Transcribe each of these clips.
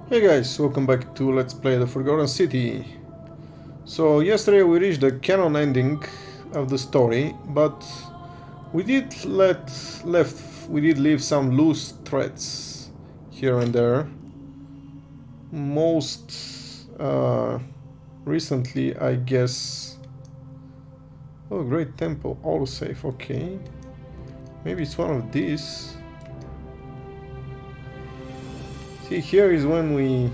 Hey guys, welcome back to Let's Play the Forgotten City. So yesterday we reached the canon ending of the story, but we did leave some loose threads here and there. Most recently, I guess. Oh, great temple, autosave. Okay, maybe it's one of these. See, here is when we.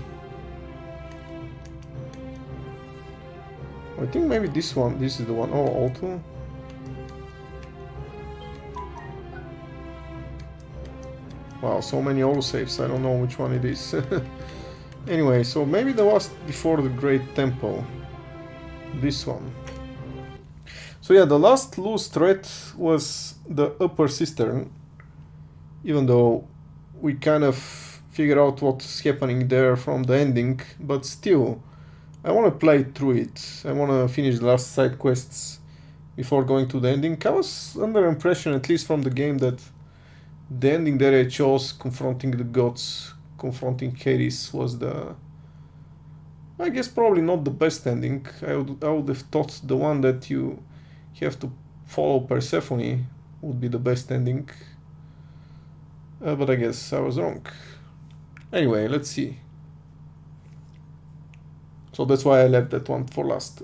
I think maybe this one. This is the one. Oh, auto. Wow, so many autosaves, I don't know which one it is. Anyway, so maybe the last before the Great Temple. This one. So yeah, the last loose thread was the upper cistern. Even though we kind of figure out what's happening there from the ending, but still, I want to play through it. I want to finish the last side quests before going to the ending. I was under impression, at least from the game, that the ending that I chose, confronting the gods, confronting Hades, was the... I guess probably not the best ending. I would have thought the one that you have to follow Persephone would be the best ending. But I guess I was wrong. Anyway, let's see. So that's why I left that one for last.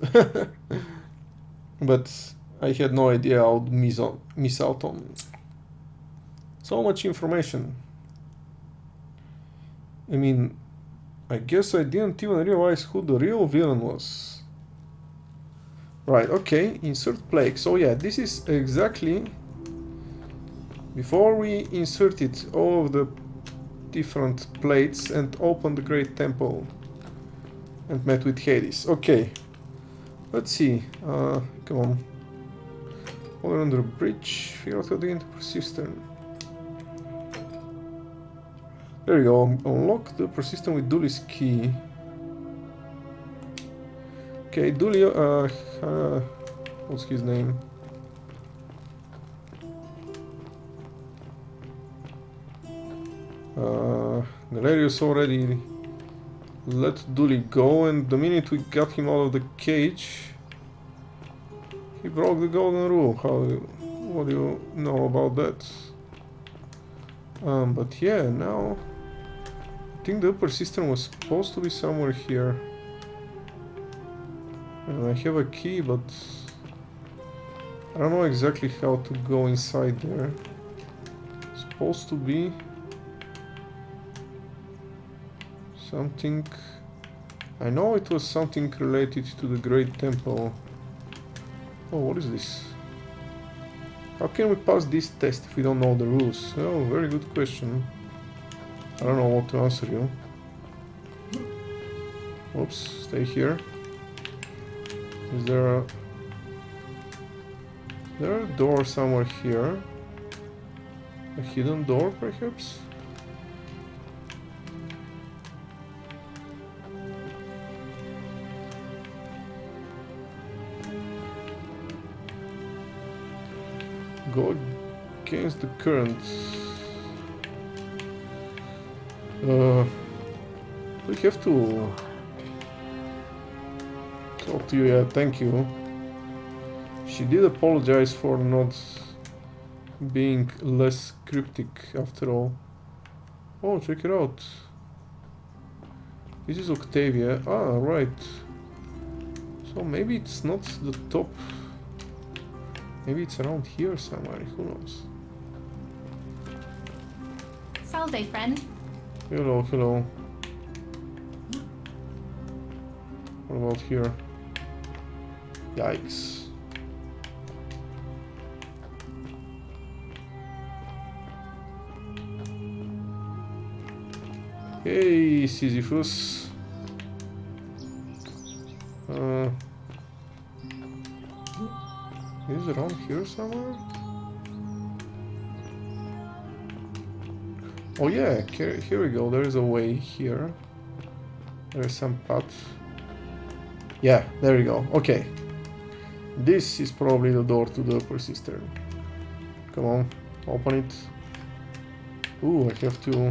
But I had no idea I would miss out on so much information. I mean, I guess I didn't even realize who the real villain was. Right, okay, insert plague. So yeah, this is exactly... Before we inserted all of the different plates and opened the Great Temple and met with Hades. Okay, let's see. Come on. We're under a bridge. Figure out how to get into the cistern. There we go. Unlock the persistent with Dooley's key. Okay, Dooley, what's his name? Galerius already let Dooley go, and the minute we got him out of the cage, he broke the golden rule. What do you know about that? But yeah, now I think the upper cistern was supposed to be somewhere here. And I have a key, but I don't know exactly how to go inside there. It's supposed to be something... I know it was something related to the Great Temple. Oh, what is this? How can we pass this test if we don't know the rules? Oh, very good question. I don't know what to answer you. Oops, stay here. Is there a door somewhere here? A hidden door, perhaps? Go against the current. We have to talk to you. Yeah, thank you. She did apologize for not being less cryptic after all. Oh, check it out. This is Octavia. Ah, right. So maybe it's not the top. Maybe it's around here somewhere, who knows? Salve, friend. Hello, hello. What about here? Yikes. Hey, Sisyphus. Is it around here somewhere? Oh yeah, here we go. There is a way here. There is some path. Yeah, there we go. Okay. This is probably the door to the upper cistern. Come on, open it. Ooh, I have to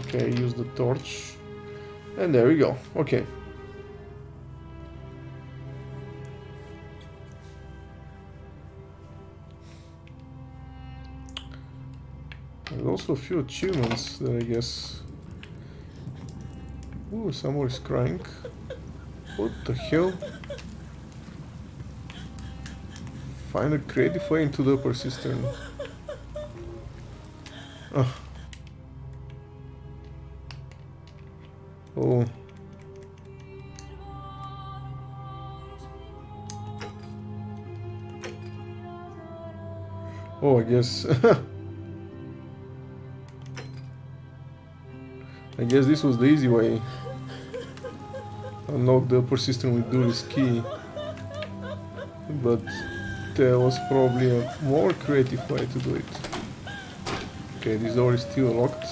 Okay, use the torch. And there we go. Okay. There's also a few achievements that I guess... Ooh, someone is crying. What the hell? Find a creative way into the upper cistern. Ah. Oh. Oh, I guess... I guess this was the easy way. Unlock the upper cistern with Dooley's key. But there was probably a more creative way to do it. Okay, this door is still locked.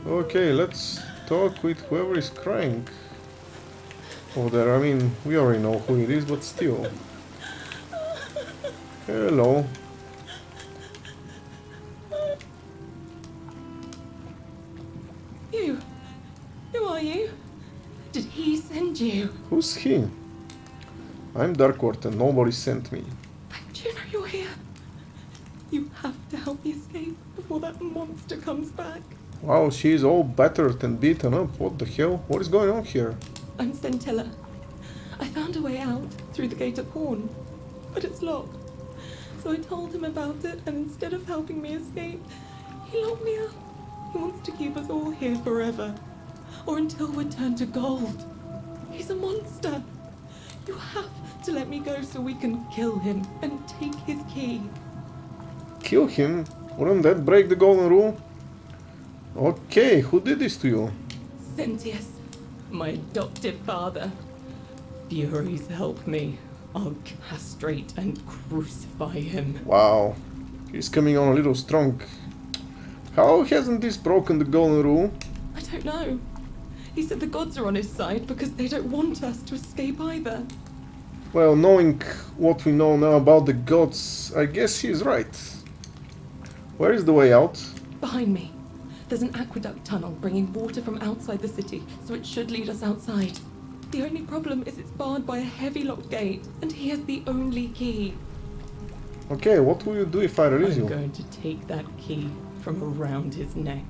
Okay, let's talk with whoever is crying over there. I mean, we already know who it is, but still. Hello. You? Who are you? Did he send you? Who's he? I'm Darkworth and nobody sent me. Do you know you're here? You have to help me escape before that monster comes back. Wow, she's all battered and beaten up. What the hell? What is going on here? I'm Centia. I found a way out through the gate of Horn, but it's locked. So I told him about it, and instead of helping me escape, he locked me up. He wants to keep us all here forever, or until we're turned to gold. He's a monster. You have to let me go so we can kill him and take his key. Kill him? Wouldn't that break the golden rule? Okay, who did this to you? Centius, my adoptive father. Furies help me. I'll castrate and crucify him. Wow, he's coming on a little strong. How hasn't this broken the golden rule? I don't know. He said the gods are on his side because they don't want us to escape either. Well, knowing what we know now about the gods, I guess she's right. Where is the way out? Behind me. There's an aqueduct tunnel bringing water from outside the city, so it should lead us outside. The only problem is it's barred by a heavy locked gate, and he has the only key. Okay, what will you do if I release you? I'm going to take that key from around his neck,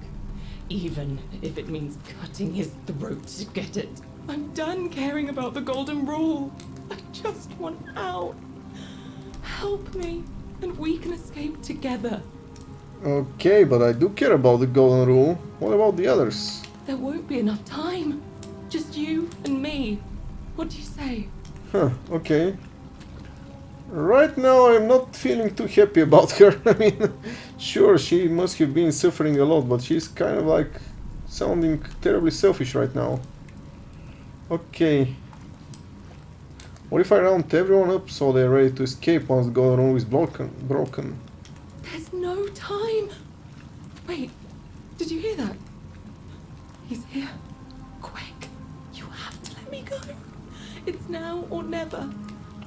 even if it means cutting his throat to get it. I'm done caring about the golden rule. I just want out. Help me, and we can escape together. Okay, but I do care about the golden rule. What about the others? There won't be enough time. Just you and me. What do you say? Huh, okay. Right now I'm not feeling too happy about her. I mean, sure, she must have been suffering a lot, but she's kind of like sounding terribly selfish right now. Okay. What if I round everyone up so they're ready to escape once the golden rule is broken? There's no time. Wait, did you hear that? He's here. Quick, you have to let me go. It's now or never.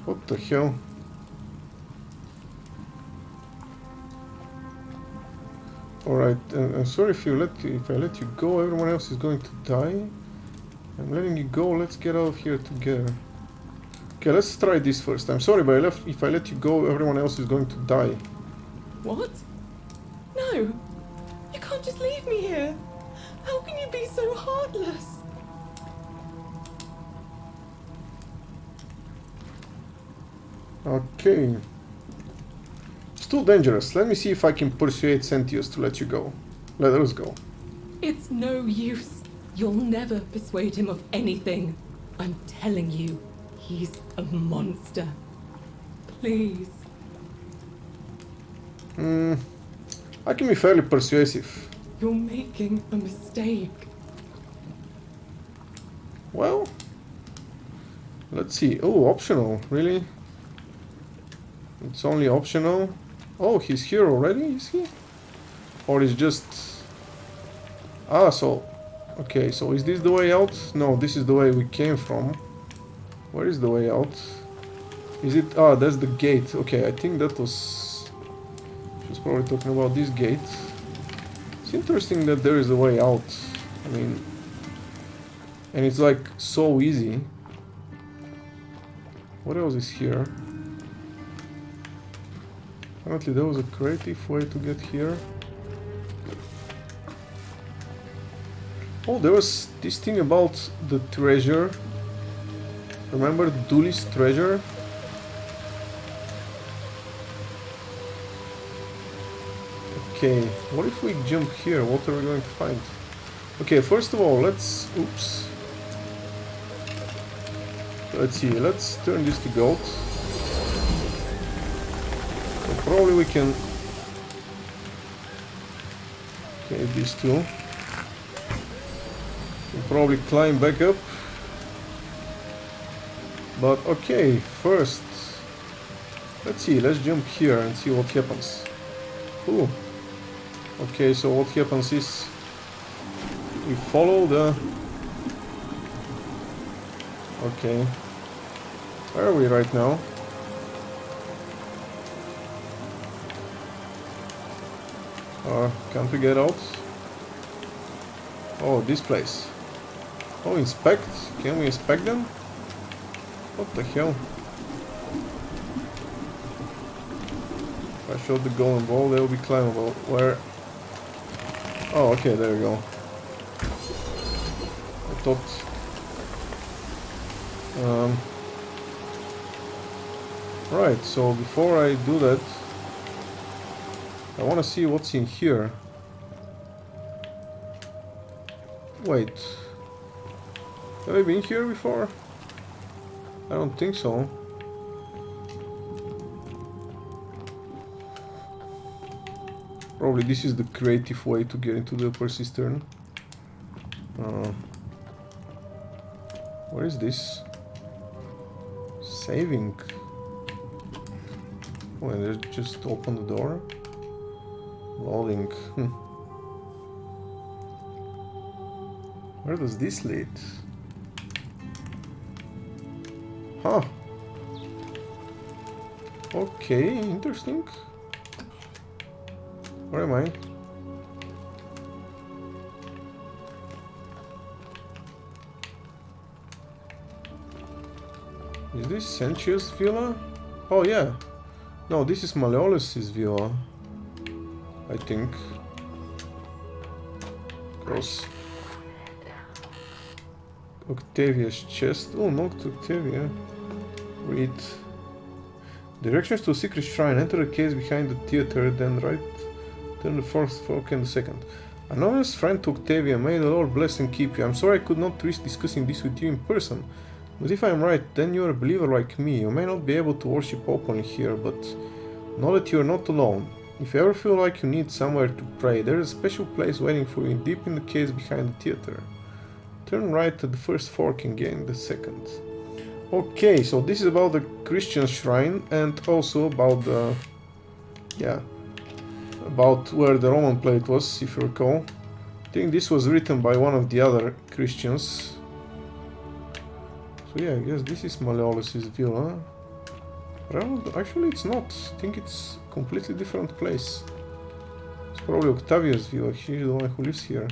What the hell? Alright, I'm sorry if I let you go, everyone else is going to die. I'm letting you go, let's get out of here together. Okay, let's try this first. I'm sorry, but if I let you go, everyone else is going to die. What? No, you can't just leave me here. How can you be so heartless? Okay. It's too dangerous. Let me see if I can persuade Centius to let you go. Let us go. It's no use. You'll never persuade him of anything. I'm telling you, he's a monster. Please. I can be fairly persuasive. You're making a mistake. Well, let's see. Oh, optional, really? It's only optional? Oh, he's here already, is he? Or is just... Ah, so... Okay, so is this the way out? No, this is the way we came from. Where is the way out? Is it... Ah, that's the gate. Okay, I think that was... She was probably talking about this gate. It's interesting that there is a way out. I mean, and it's like so easy. What else is here? Apparently there was a creative way to get here. Oh, there was this thing about the treasure. Remember Dooley's treasure? Okay, what if we jump here? What are we going to find? Okay, first of all, let's... Oops. Let's see, let's turn this to gold. So probably we can... Okay, these two. We'll probably climb back up. But okay, first... Let's see, let's jump here and see what happens. Ooh. Okay, so what happens is... We follow the... Okay. Where are we right now? Can't we get out? Oh, this place. Oh, inspect? Can we inspect them? What the hell? If I shot the golden ball, they will be climbable. Where? Oh, okay, there we go. I thought... Right, so before I do that, I want to see what's in here. Wait. Have I been here before? I don't think so. Probably this is the creative way to get into the upper cistern. What is this? Saving. Oh, and there's just open the door. Loading. Where does this lead? Huh. Okay, interesting. Where am I? Is this Cencia's villa? Oh yeah. No, this is Malleolus's villa. I think. Gross. Octavia's chest. Oh, not Octavia. Read. Directions to a secret shrine. Enter the case behind the theater, then right. Turn the fourth fork and the second. Anonymous friend to Octavia. May the Lord bless and keep you. I'm sorry I could not risk discussing this with you in person. But if I'm right, then you're a believer like me. You may not be able to worship openly here, but know that you're not alone. If you ever feel like you need somewhere to pray, there's a special place waiting for you deep in the caves behind the theater. Turn right at the first fork and gain the second. Okay, so this is about the Christian shrine and also about the... yeah, about where the Roman plate was, if you recall. I think this was written by one of the other Christians. So yeah, I guess this is Malleolus's villa. Actually, it's not. I think it's a completely different place. It's probably Octavia's villa. She's the one who lives here.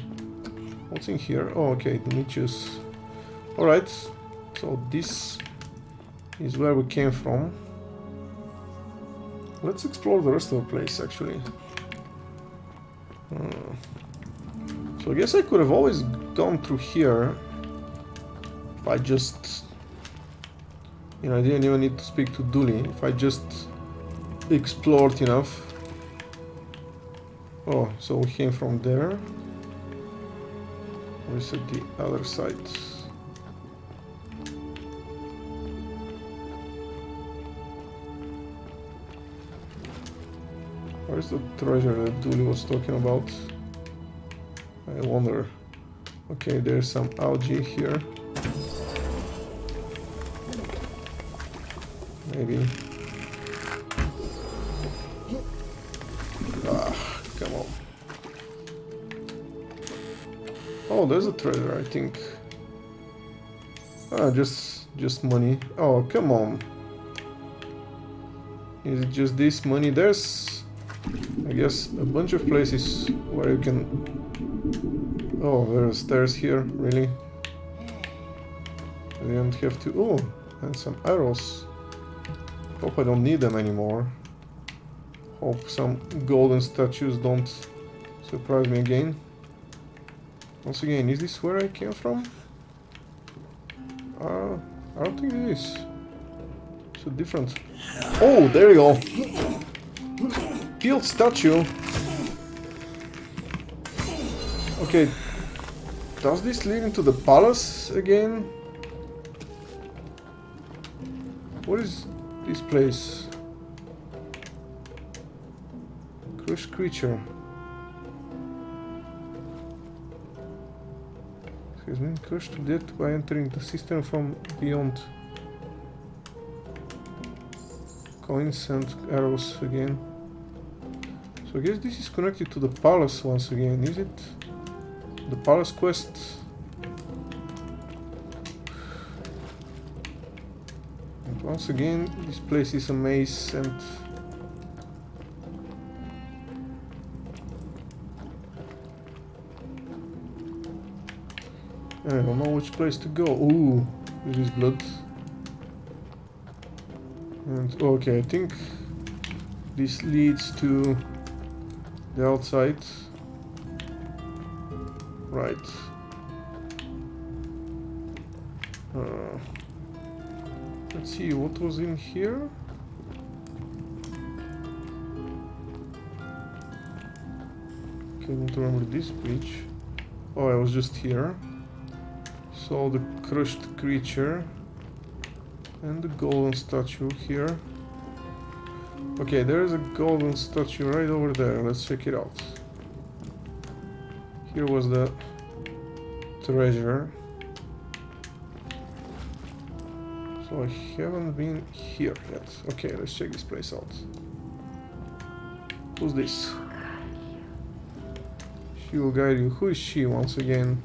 What's in here? Oh, okay, Domitius. Alright, so this is where we came from. Let's explore the rest of the place, actually. So I guess I could have always gone through here if I just... You know, I didn't even need to speak to Dooley. If I just explored enough. Oh, so we came from there. Or is it the other side? Where's the treasure that Dooley was talking about? I wonder. Okay, there's some algae here. Maybe. Ah, come on. Oh, there's a treasure, I think. Ah, just money. Oh, come on. Is it just this money? There's... I I guess a bunch of places where you can... Oh, there are stairs here, really? I didn't have to... Oh, and some arrows. Hope I don't need them anymore. Hope some golden statues don't surprise me again. Once again, is this where I came from? I don't think it is. It's a different... Oh, there you go! Peeled statue! Okay, does this lead into the palace again? What is this place? Crushed creature. Has been crushed to death by entering the cistern from beyond. Coins and arrows again. So I guess this is connected to the palace once again, is it? The palace quest. And once again, this place is a maze and... I don't know which place to go. Ooh, there is blood. And okay, I think this leads to the outside. Right. Let's see, what was in here? Okay, I don't remember this bridge. Oh, I was just here. Saw the crushed creature and the golden statue here. Okay, there is a golden statue right over there. Let's check it out. Here was the treasure. So I haven't been here yet. Okay, let's check this place out. Who's this? She will guide you. Who is she once again?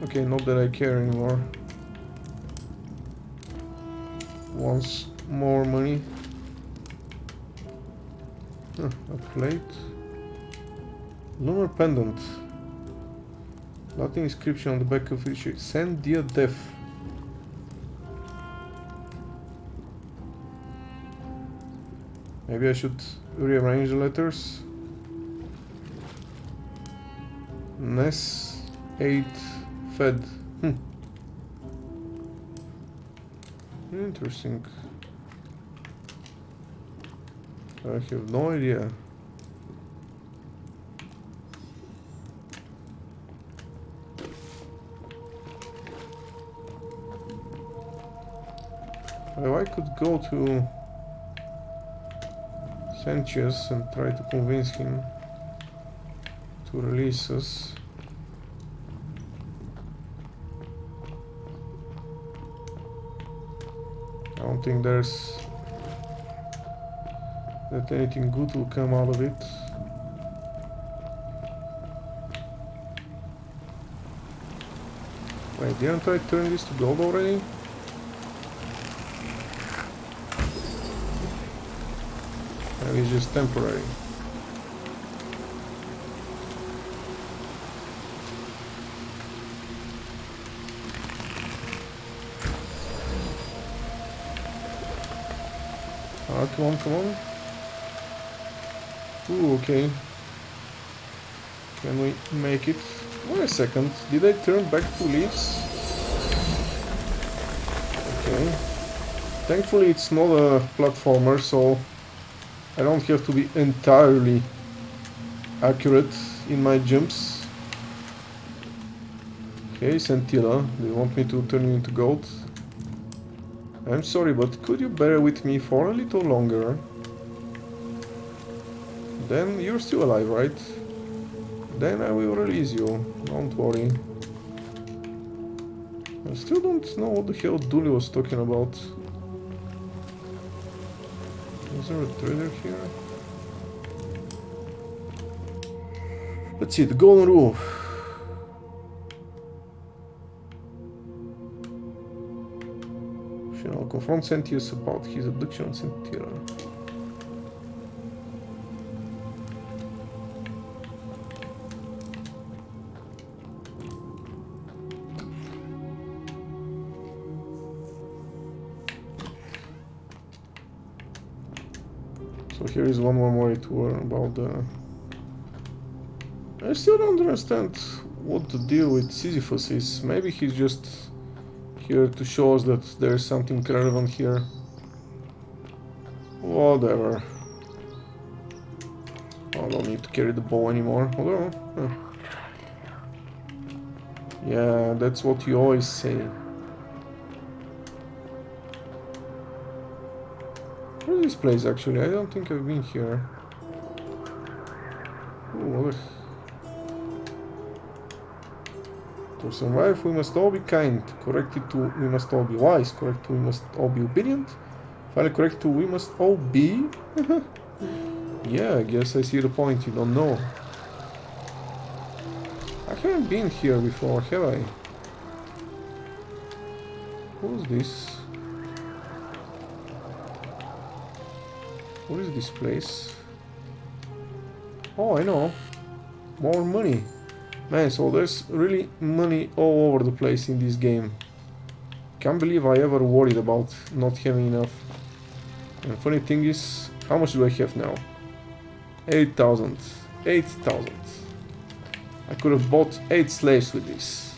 Okay, not that I care anymore. Wants more money. Huh, a plate. Lunar pendant. Latin inscription on the back of each. Centia death. Maybe I should rearrange the letters. Ness 8 fed. Interesting. I have no idea. Well, I could go to Centia and try to convince him to release us. I don't think there's that anything good will come out of it. Wait, didn't I turn this to gold already? Maybe it's just temporary. Ah, come on, come on. Ooh, okay. Can we make it? Wait a second. Did I turn back 2 leaves? Okay. Thankfully it's not a platformer, so I don't have to be entirely accurate in my jumps. Okay, Centia, do you want me to turn you into gold? I'm sorry, but could you bear with me for a little longer? Then you're still alive, right? Then I will release you, don't worry. I still don't know what the hell Dooley was talking about. Is there a treasure here? Let's see, the golden rule. Shall confront Centia about his abduction on Centia. here is one more tour about the... I still don't understand what the deal with Sisyphus is. Maybe he's just here to show us that there's something relevant here. Whatever. I don't need to carry the bow anymore. Although, yeah, that's what you always say. What is this place actually? I don't think I've been here. Ooh, what to survive, we must all be kind. Corrected to, we must all be wise. Correct to, we must all be obedient. Finally, correct to, we must all be. Yeah, I guess I see the point. You don't know. I haven't been here before, have I? Who's this? What is this place? Oh, I know. More money. Man, so there's really money all over the place in this game. Can't believe I ever worried about not having enough. And funny thing is, how much do I have now? 8,000. 8,000. I could have bought 8 slaves with this.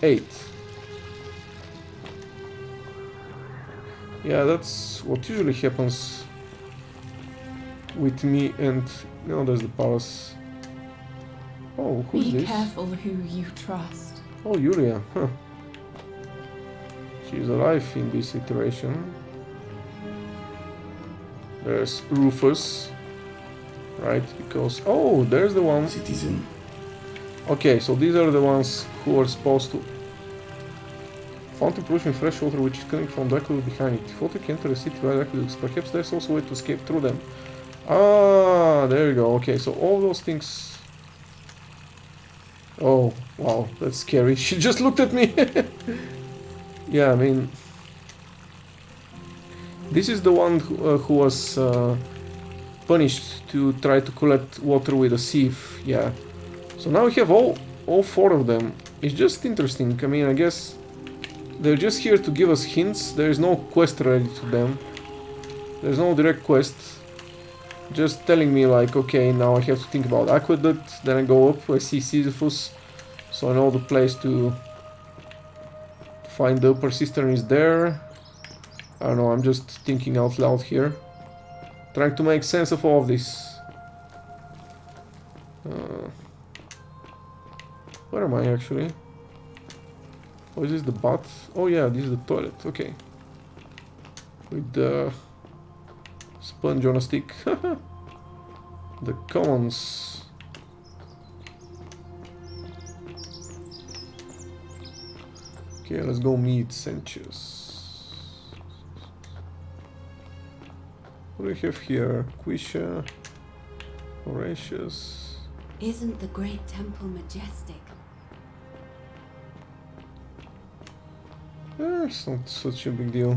8. Yeah, that's what usually happens with me and... You know, there's the palace. Oh, who's this? Be careful who you trust. Oh, Yulia. Huh. She's alive in this iteration. There's Rufus. Right, because... Oh, there's the one... Citizen. Okay, so these are the ones who are supposed to... Fountain producing fresh water which is coming from the aqueduct behind it. If water can enter the city via aqueducts, perhaps there's also a way to escape through them. Ah, there you go. Okay, so all those things... Oh, wow, that's scary. She just looked at me. Yeah, I mean... This is the one who was punished to try to collect water with a sieve. Yeah. So now we have all 4 of them. It's just interesting. I mean, I guess they're just here to give us hints. There is no quest ready to them. There's no direct quest. Just telling me like, okay, now I have to think about Aqueduct. Then I go up, I see Sisyphus. So I know the place to find the upper cistern is there. I don't know, I'm just thinking out loud here. Trying to make sense of all of this. Where am I actually? Oh, is this the bath? Oh yeah, this is the toilet, okay. With the sponge on a stick. The commons. Okay, let's go meet Centia. What do we have here? Quisha, Horatius. Isn't the great temple majestic? It's not such a big deal.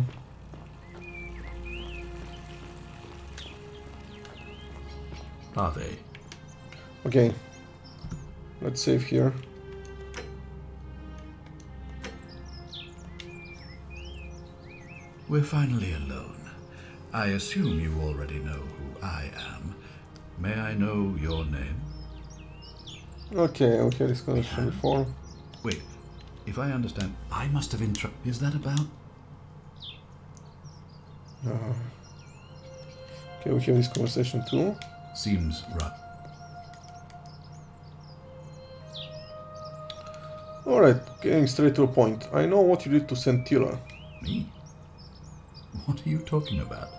Are they? Okay, let's save here. We're finally alone. I assume you already know who I am. May I know your name? Okay, okay, this conversation before. Wait, if I understand, I must have Is that about? Okay, we have this conversation too. Seems right. Alright, getting straight to the point. I know what you did to Centilla. Me? What are you talking about?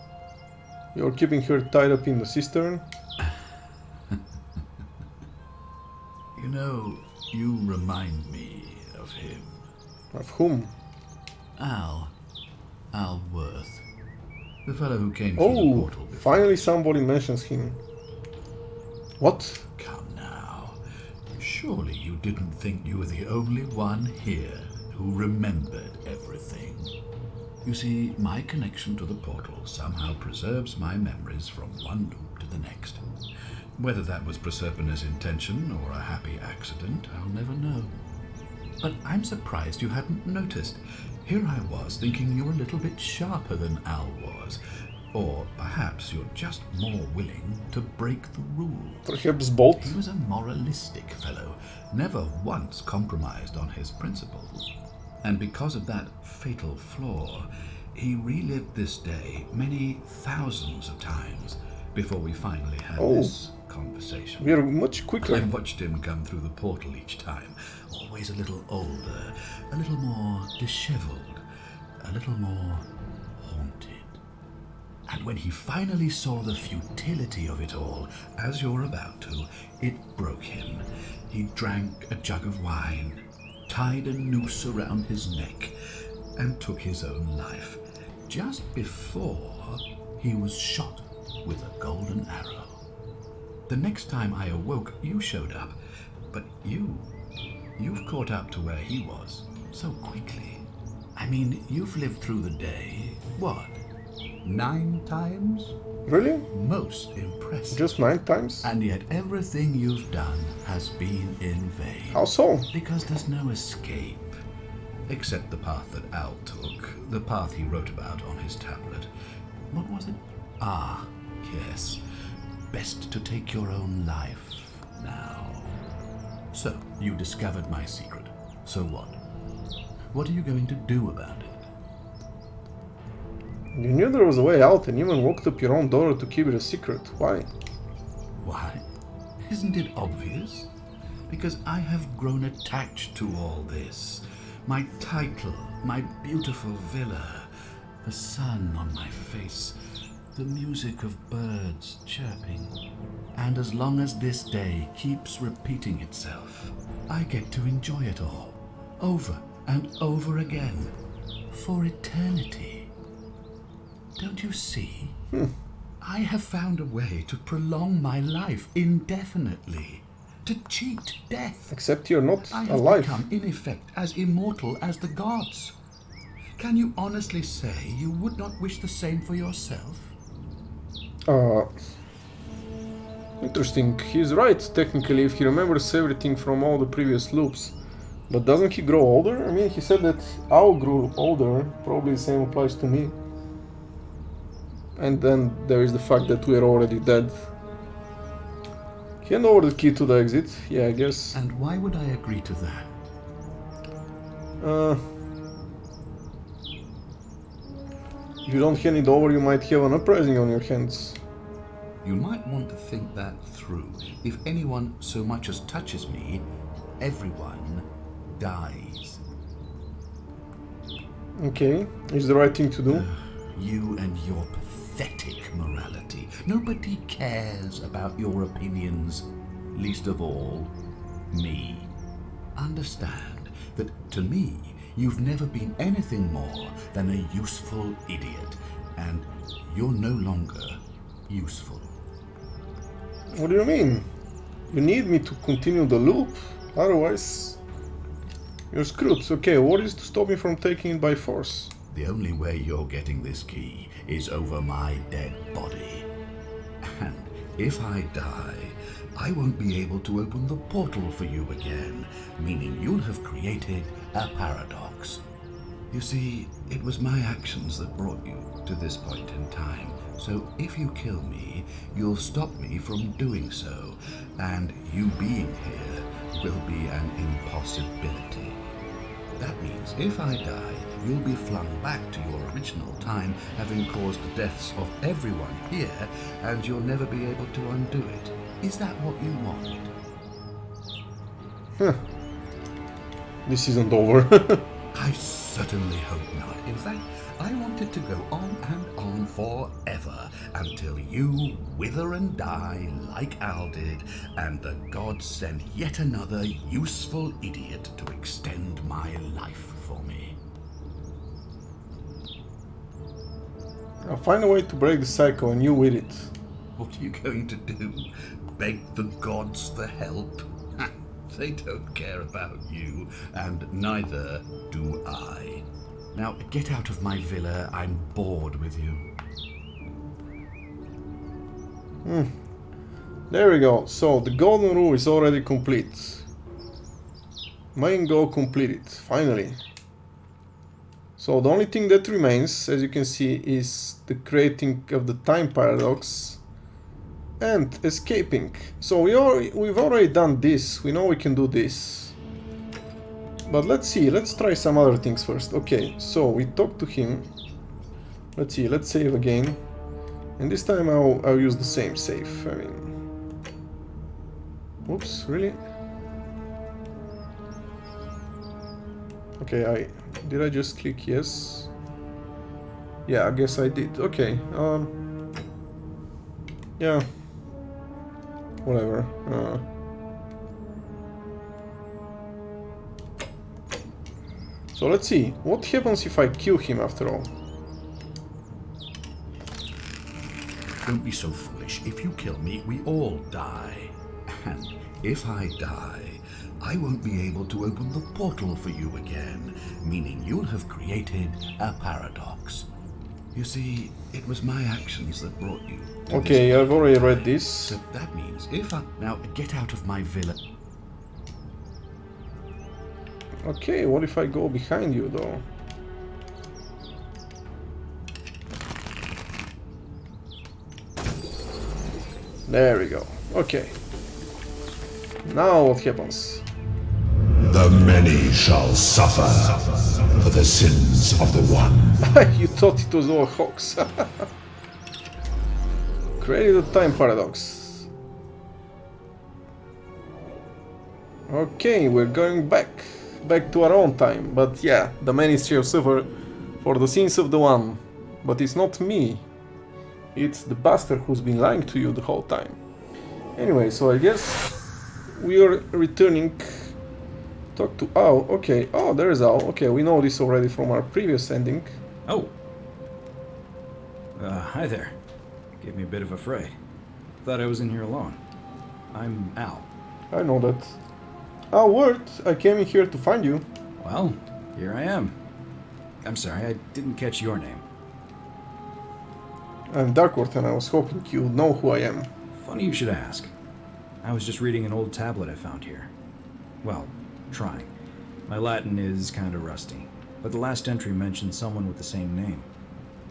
You're keeping her tied up in the cistern. You know, you remind me of him. Of whom? Al Worth. The fellow who came through the Oh, portal before. finally somebody mentions him. What? Come now. Surely you didn't think you were the only one here who remembered everything. You see, my connection to the portal somehow preserves my memories from one loop to the next. Whether that was Proserpina's intention or a happy accident, I'll never know. But I'm surprised you hadn't noticed. Here I was thinking you were a little bit sharper than Al was. Or perhaps you're just more willing to break the rules. Perhaps both. He was a moralistic fellow, never once compromised on his principles. And because of that fatal flaw, he relived this day many thousands of times before we finally had this conversation. We are much quicker. I watched him come through the portal each time, always a little older, a little more disheveled, a little more haunted. And when he finally saw the futility of it all, as you're about to, it broke him. He drank a jug of wine, tied a noose around his neck, and took his own life, just before he was shot with a golden arrow. The next time I awoke, you showed up, but you've caught up to where he was so quickly. I mean, you've lived through the day, what, 9 times? Really? Most impressive. Just 9 times? And yet everything you've done has been in vain. How so? Because there's no escape. Except the path that Al took, the path he wrote about on his tablet. What was it? Ah, yes. Best to take your own life now. So, you discovered my secret. So what? What are you going to do about it? You knew there was a way out and even walked up your own daughter to keep it a secret. Why? Why? Isn't it obvious? Because I have grown attached to all this. My title, my beautiful villa, the sun on my face, the music of birds chirping. And as long as this day keeps repeating itself, I get to enjoy it all, over and over again, for eternity. Don't you see? I have found a way to prolong my life indefinitely, to cheat death. Except you're not I have alive. become, in effect, as immortal as the gods. Can you honestly say you would not wish the same for yourself? Interesting. He's right, technically, if he remembers everything from all the previous loops. But doesn't he grow older? I mean, he said that Owl grew older. Probably the same applies to me. And then there is the fact that we're already dead. Hand over the key to the exit. Yeah, I guess. And why would I agree to that? If you don't hand it over, you might have an uprising on your hands. You might want to think that through. If anyone so much as touches me, everyone dies. Okay, it's the right thing to do. You and your pathetic morality. Nobody cares about your opinions, least of all, me. Understand that to me, you've never been anything more than a useful idiot, and you're no longer useful. What do you mean? You need me to continue the loop, otherwise you're screwed. Okay, what is to stop me from taking it by force? The only way you're getting this key is over my dead body. And if I die, I won't be able to open the portal for you again, meaning you'll have created a paradox. You see, it was my actions that brought you to this point in time. So if you kill me, you'll stop me from doing so, and you being here will be an impossibility. That means if I die, you'll be flung back to your original time, having caused the deaths of everyone here, and you'll never be able to undo it. Is that what you want? Huh. This isn't over. I certainly hope not. In fact, I want it to go on and on forever, until you wither and die like Al did, and the gods send yet another useful idiot to extend my life for me. I'll find a way to break the cycle and you with it. What are you going to do? Beg the gods for help? They don't care about you, and neither do I. Now, get out of my villa. I'm bored with you. There we go. So, the golden rule is already complete. Main goal completed, finally. So the only thing that remains, as you can see, is the creating of the time paradox and escaping. So we've already done this. We know we can do this. But let's see. Let's try some other things first. Okay, so we talked to him. Let's see. Let's save again. And this time I'll use the same save. I mean... Oops, really? Okay, did I just click yes? Yeah, I guess I did. Okay, yeah. Whatever. So let's see. What happens if I kill him after all? Don't be so foolish. If you kill me, we all die. And if I die, I won't be able to open the portal for you again, meaning you'll have created a paradox. You see, it was my actions that brought you to Okay, this I've already read time. this. So that means if I... Now, get out of my villa. Okay, what if I go behind you though? There we go. Okay. Now what happens? The many shall suffer for the sins of the one. You thought it was all a hoax. Created a time paradox. Okay, we're going back to our own time. But yeah, the many shall suffer for the sins of the one. But it's not me. It's the bastard who's been lying to you the whole time. Anyway, so I guess we are returning. Talk to Al. Okay. Oh, there is Al. Okay, we know this already from our previous ending. Oh. Hi there. Gave me a bit of a fright. Thought I was in here alone. I'm Al. I know that. Al, word. I came in here to find you. Well, here I am. I'm sorry, I didn't catch your name. I'm Darkworth, and I was hoping you would know who I am. Funny you should ask. I was just reading an old tablet I found here. Well, trying. My Latin is kind of rusty, but the last entry mentioned someone with the same name.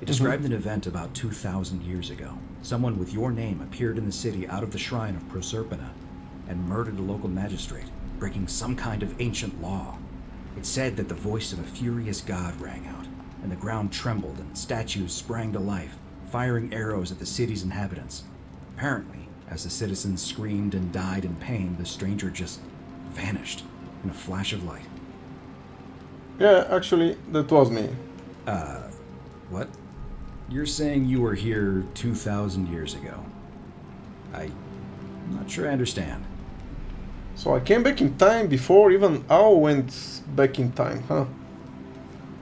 It described an event about 2,000 years ago. Someone with your name appeared in the city out of the shrine of Proserpina and murdered a local magistrate, breaking some kind of ancient law. It said that the voice of a furious god rang out, and the ground trembled and statues sprang to life, firing arrows at the city's inhabitants. Apparently, as the citizens screamed and died in pain, the stranger just vanished in a flash of light. Yeah, actually, that was me. What? You're saying you were here 2,000 years ago? I'm not sure I understand. So I came back in time before even Al went back in time, huh?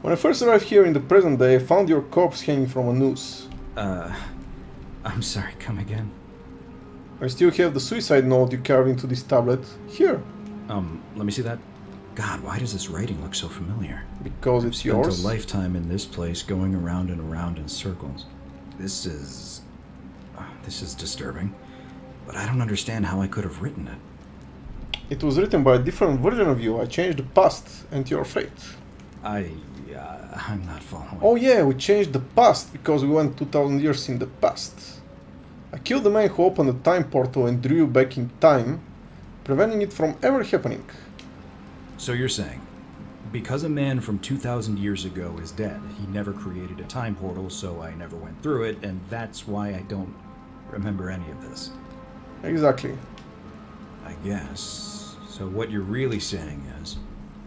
When I first arrived here in the present day, I found your corpse hanging from a noose. I'm sorry, come again? I still have the suicide note you carved into this tablet. Here. Let me see that. God, why does this writing look so familiar? Because it's yours. Spent a lifetime in this place, going around and around in circles. This is disturbing. But I don't understand how I could have written it. It was written by a different version of you. I changed the past and your fate. I'm not following. Oh yeah, we changed the past because we went 2,000 years in the past. I killed the man who opened the time portal and drew you back in time, preventing it from ever happening. So you're saying, because a man from 2,000 years ago is dead, he never created a time portal, so I never went through it, and that's why I don't remember any of this. Exactly. I guess. So what you're really saying is,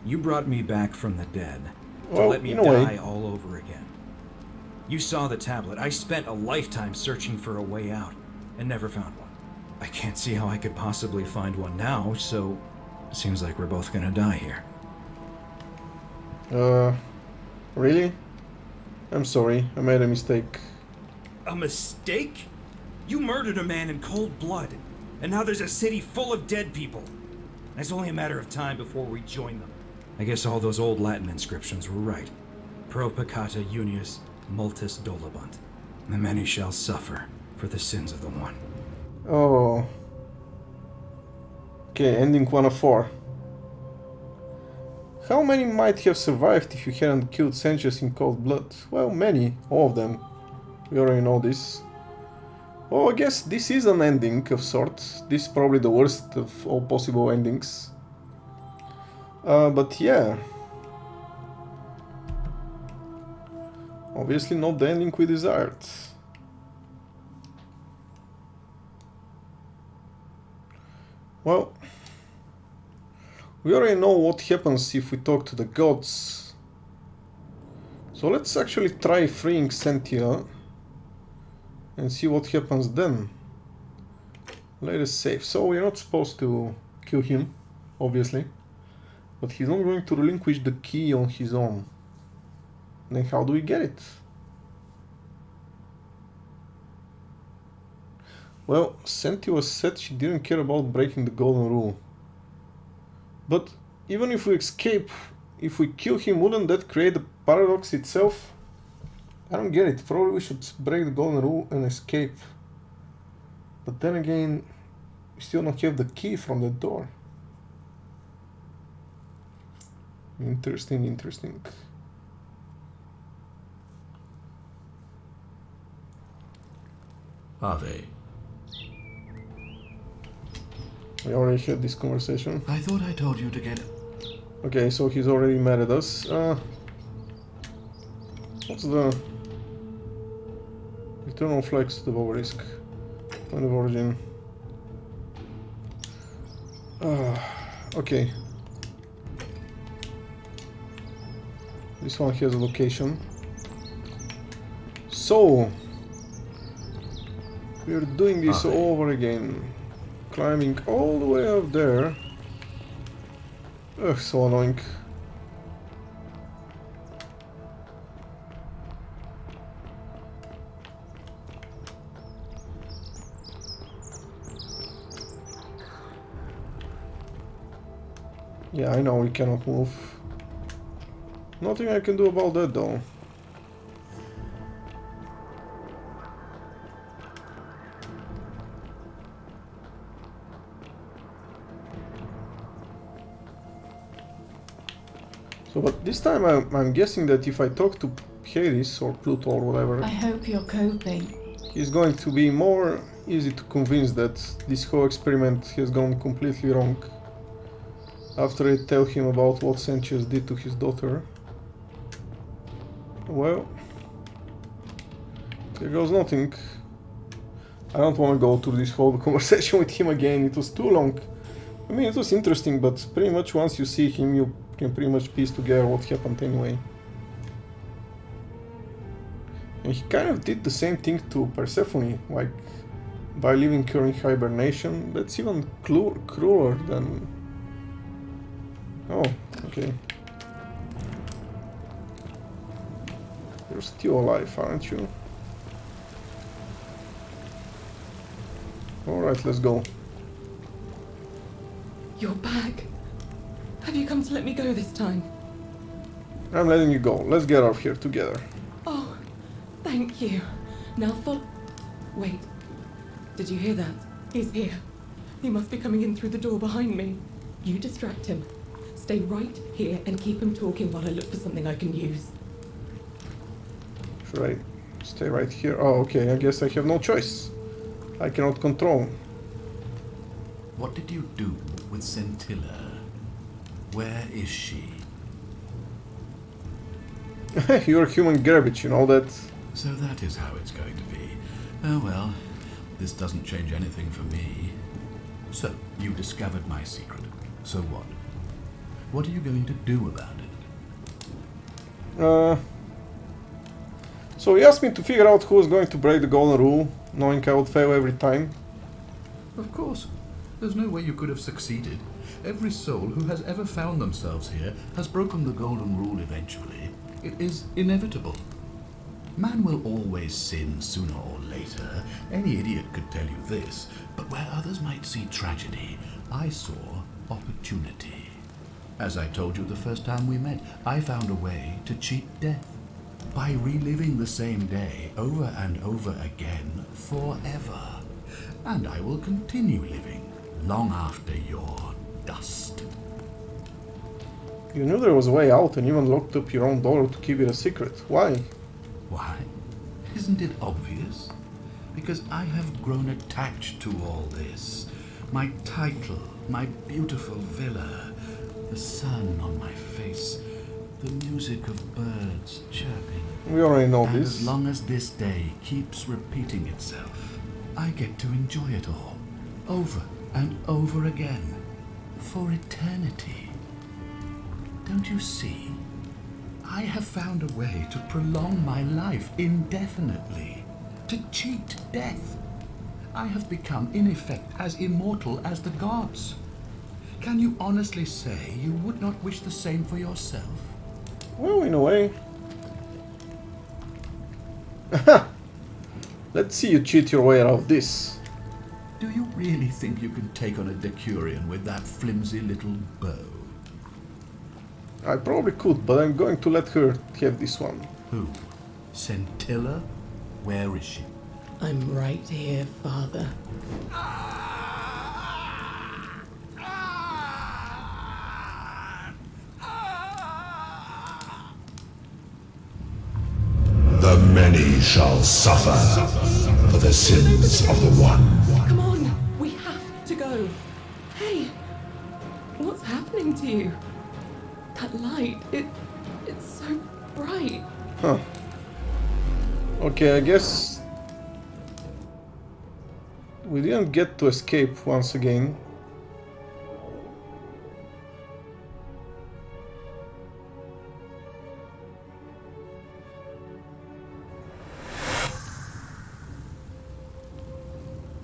you brought me back from the dead to Well, let me in a way. die all over again. You saw the tablet. I spent a lifetime searching for a way out and never found one. I can't see how I could possibly find one now, so it seems like we're both gonna die here. Really? I'm sorry, I made a mistake. A mistake? You murdered a man in cold blood, and now there's a city full of dead people. It's only a matter of time before we join them. I guess all those old Latin inscriptions were right. Pro peccata unius multis dolabunt. The many shall suffer for the sins of the one. Oh. Okay, ending 1 of 4. How many might have survived if you hadn't killed Cencias in cold blood? Well, many. All of them. We already know this. Oh, I guess this is an ending of sorts. This is probably the worst of all possible endings. But yeah. Obviously not the ending we desired. Well, we already know what happens if we talk to the gods. So let's actually try freeing Centia and see what happens then. Let us save. So we're not supposed to kill him, obviously. But he's not going to relinquish the key on his own. Then how do we get it? Well, Centia said she didn't care about breaking the golden rule. But even if we escape, if we kill him, wouldn't that create the paradox itself? I don't get it. Probably we should break the golden rule and escape. But then again, we still don't have the key from the door. Interesting, interesting. Are they? We already had this conversation. I thought I told you to get... Okay, so he's already mad at us. What's the... Eternal flex to the obelisk. Point of origin. Okay. This one has a location. So... we're doing this all over again. Climbing all the way up there. Ugh, so annoying. Yeah, I know we cannot move. Nothing I can do about that though. So, but this time I'm guessing that if I talk to Hades or Pluto or whatever, I hope you're coping. he's going to be more easy to convince that this whole experiment has gone completely wrong. After I tell him about what Cencias did to his daughter. Well, there goes nothing. I don't want to go through this whole conversation with him again, it was too long. I mean, it was interesting, but pretty much once you see him, you can pretty much piece together what happened anyway. And he kind of did the same thing to Persephone, like by leaving her in hibernation. That's even crueler than... Oh, okay. You're still alive, aren't you? Alright, let's go. You're back. Have you come to let me go this time? I'm letting you go. Let's get out of here together. Oh, thank you. Now follow... Wait. Did you hear that? He's here. He must be coming in through the door behind me. You distract him. Stay right here and keep him talking while I look for something I can use. Should I stay right here? Oh, okay. I guess I have no choice. I cannot control. What did you do with Scintilla? Where is she? You're human garbage, you know that? So that is how it's going to be. Oh well, this doesn't change anything for me. So, you discovered my secret. So what? What are you going to do about it? So he asked me to figure out who was going to break the golden rule, knowing I would fail every time. Of course. There's no way you could have succeeded. Every soul who has ever found themselves here has broken the golden rule eventually. It is inevitable. Man will always sin sooner or later. Any idiot could tell you this. But where others might see tragedy, I saw opportunity. As I told you the first time we met, I found a way to cheat death. By reliving the same day over and over again forever. And I will continue living long after your dust. You knew there was a way out and even locked up your own door to keep it a secret. Why? Why? Isn't it obvious? Because I have grown attached to all this. My title, my beautiful villa, the sun on my face, the music of birds chirping. We already know And this. as long as this day keeps repeating itself, I get to enjoy it all, over and over again, for eternity. Don't you see? I have found a way to prolong my life indefinitely, to cheat death. I have become, in effect, as immortal as the gods. Can you honestly say you would not wish the same for yourself? Well, in a way. Let's see you cheat your way out of this. Do you really think you can take on a Decurion with that flimsy little bow? I probably could, but I'm going to let her have this one. Who? Centilla? Where is she? I'm right here, Father. The many shall suffer for the sins of the one. Come on, we have to go. Hey, what's happening to you? That light, it's so bright. Huh. Okay, I guess we didn't get to escape once again.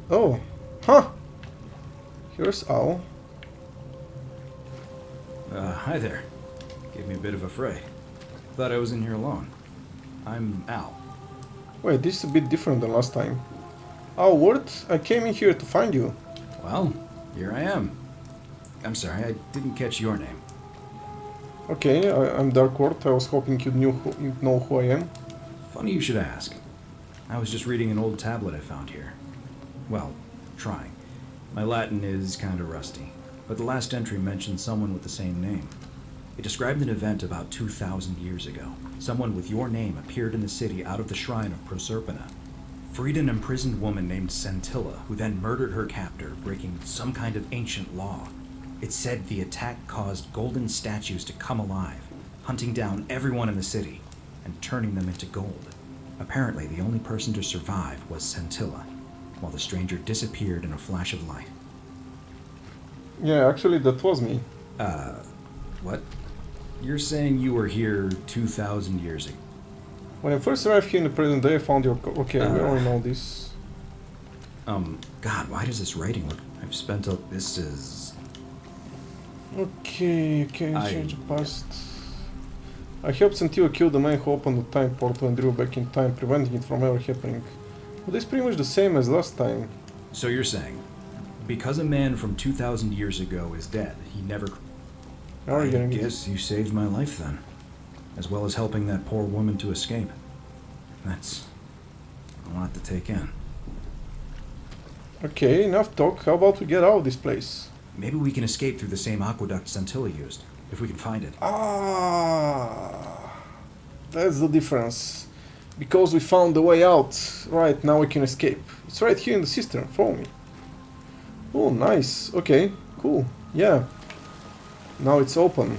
Oh, huh. Here's Al. Hi there. Gave me a bit of a fray. Thought I was in here alone. I'm Al. Wait, this is a bit different than last time. Al, what? I came in here to find you. Well, here I am. I'm sorry, I didn't catch your name. Okay, I'm Darkward. I was hoping you'd know who I am. Funny you should ask. I was just reading an old tablet I found here. Well, trying. My Latin is kinda rusty, but the last entry mentioned someone with the same name. It described an event about 2,000 years ago. Someone with your name appeared in the city out of the shrine of Proserpina. Freed an imprisoned woman named Centilla, who then murdered her captor, breaking some kind of ancient law. It said the attack caused golden statues to come alive, hunting down everyone in the city and turning them into gold. Apparently, the only person to survive was Centilla, while the stranger disappeared in a flash of light. Yeah, actually, that was me. What? You're saying you were here 2,000 years ago? When I first arrived here in the present day, I found your... Okay, we already know this. God, why does this writing look... I've spent a... This is... Okay, change the past. I helped Centia kill the man who opened the time portal and drew back in time, preventing it from ever happening. But it's pretty much the same as last time. So you're saying, because a man from 2,000 years ago is dead, he never... How are you I gonna get guess you saved my life then, as well as helping that poor woman to escape. That's a lot to take in. Okay, enough talk. How about we get out of this place? Maybe we can escape through the same aqueduct Centilla used, if we can find it. Ah, that's the difference. Because we found the way out. Right, now we can escape. It's right here in the cistern. Follow me. Oh, nice. Okay, cool. Yeah. Now it's open.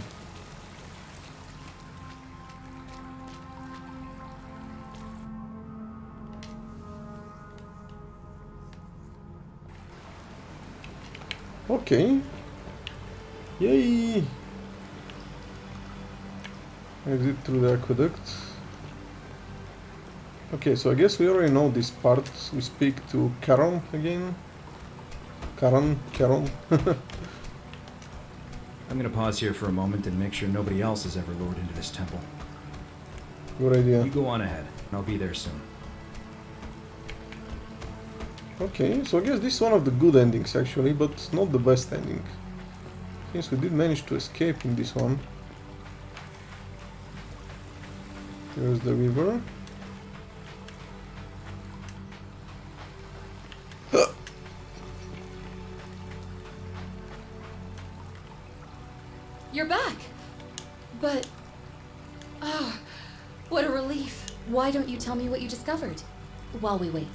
Okay. Yay! Exit through the aqueduct. Okay, so I guess we already know this part. We speak to Charon again. Charon. I'm gonna pause here for a moment and make sure nobody else has ever lured into this temple. Good idea. You go on ahead, and I'll be there soon. Okay, so I guess this is one of the good endings actually, but not the best ending. Since we did manage to escape in this one. There's the river. You're back. But... oh, what a relief. Why don't you tell me what you discovered? While we wait.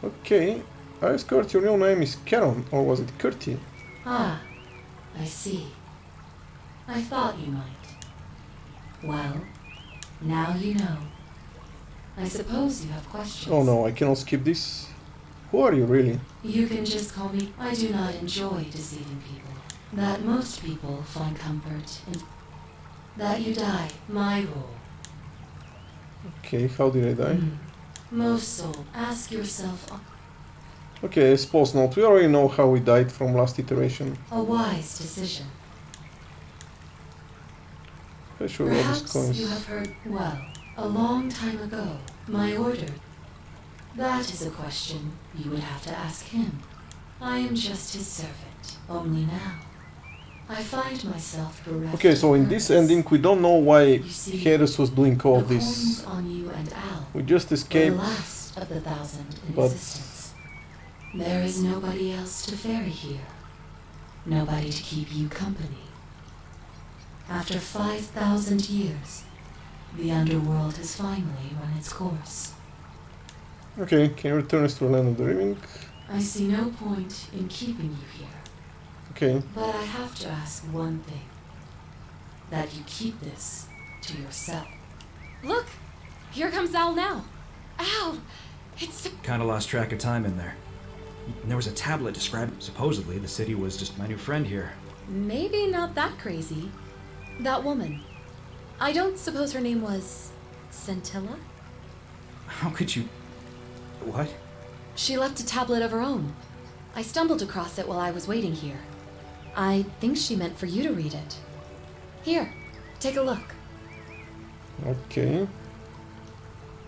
Okay. I discovered your real name is Karen, or was it Curti? Ah, I see. I thought you might. Well, now you know. I suppose you have questions. Oh no, I cannot skip this. Who are you really? You can just call me. I do not enjoy deceiving people. That most people find comfort in. That you die, my rule. Okay, how did I die? Most souls. Ask yourself Okay, I suppose not. We already know how we died from last iteration. a wise decision. I sure all these Perhaps coins. you have heard. Well, a long time ago, my order. That is a question you would have to ask him. I am just his servant. Only now, I find myself bereft. Okay, so of in this purpose. ending we don't know why You see, Hades was doing all the this. coins on you and Al We just were the escaped. last of the 1,000 in but- existence. There is nobody else to ferry here. Nobody to keep you company. After 5,000 years, the underworld has finally run its course. Okay, can you return us to the land of the living? I see no point in keeping you here, Okay. but I have to ask one thing. That you keep this to yourself. Look! Here comes Al now. Al! It's... Kinda lost track of time in there. And there was a tablet describing supposedly the city was just my new friend here. maybe not that crazy. That woman. I don't suppose her name was... Centilla? How could you... What? She left a tablet of her own. I stumbled across it while I was waiting here. I think she meant for you to read it. Here, take a look. Okay.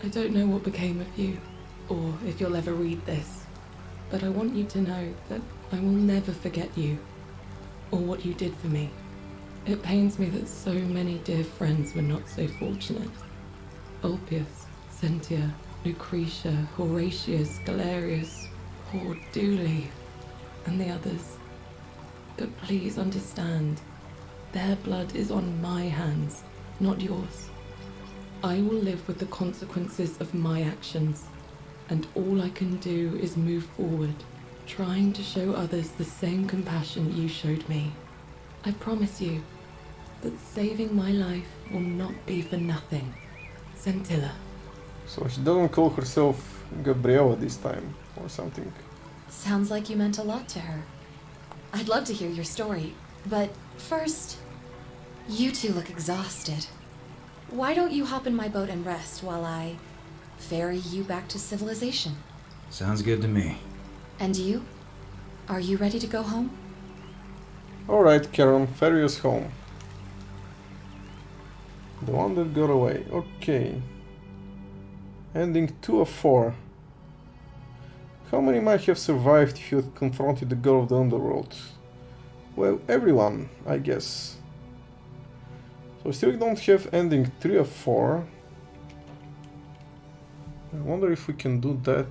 I don't know what became of you, or if you'll ever read this, but I want you to know that I will never forget you, or what you did for me. It pains me that so many dear friends were not so fortunate. Ulpius, Centia, Lucretia, Horatius, Galerius, poor Dooley, and the others. But please understand, their blood is on my hands, not yours. I will live with the consequences of my actions, and all I can do is move forward, trying to show others the same compassion you showed me. I promise you that saving my life will not be for nothing. Centilla. So she doesn't call herself Gabriella this time, or something. Sounds like you meant a lot to her. I'd love to hear your story, but first, you two look exhausted. Why don't you hop in my boat and rest while I ferry you back to civilization? Sounds good to me. And you? Are you ready to go home? Alright, Karen, ferry us home. The one that got away. Okay. Ending 2 of 4. How many might have survived if you had confronted the girl of the underworld? Well, everyone, I guess. So we still don't have ending 3 of 4. I wonder if we can do that.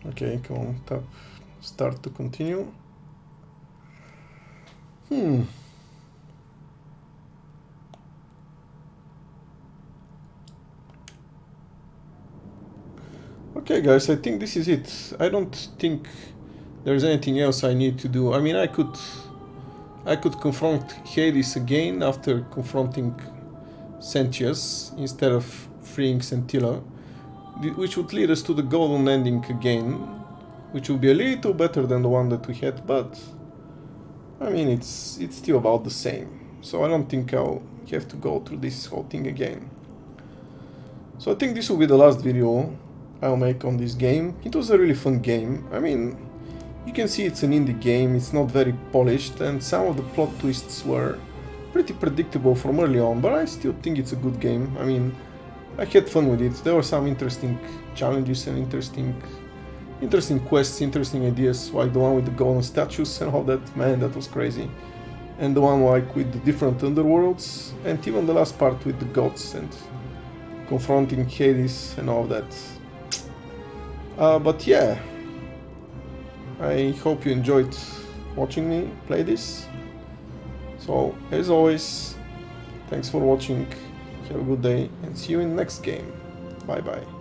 Okay, come on, tap start to continue. Okay guys, I think this is it. I don't think there's anything else I need to do. I mean, I could confront Hades again after confronting Centius instead of freeing Centilla, which would lead us to the golden ending again, which would be a little better than the one that we had, but I mean, it's still about the same. So I don't think I'll have to go through this whole thing again. So I think this will be the last video I'll make on this game. It was a really fun game. I mean, you can see it's an indie game, it's not very polished, and some of the plot twists were pretty predictable from early on, but I still think it's a good game. I mean, I had fun with it. There were some interesting challenges and interesting quests, interesting ideas, like the one with the golden statues and all that. Man, that was crazy. And the one like with the different underworlds, and even the last part with the gods and confronting Hades and all that. But yeah, I hope you enjoyed watching me play this. So, as always, thanks for watching, have a good day, and see you in the next game. Bye bye.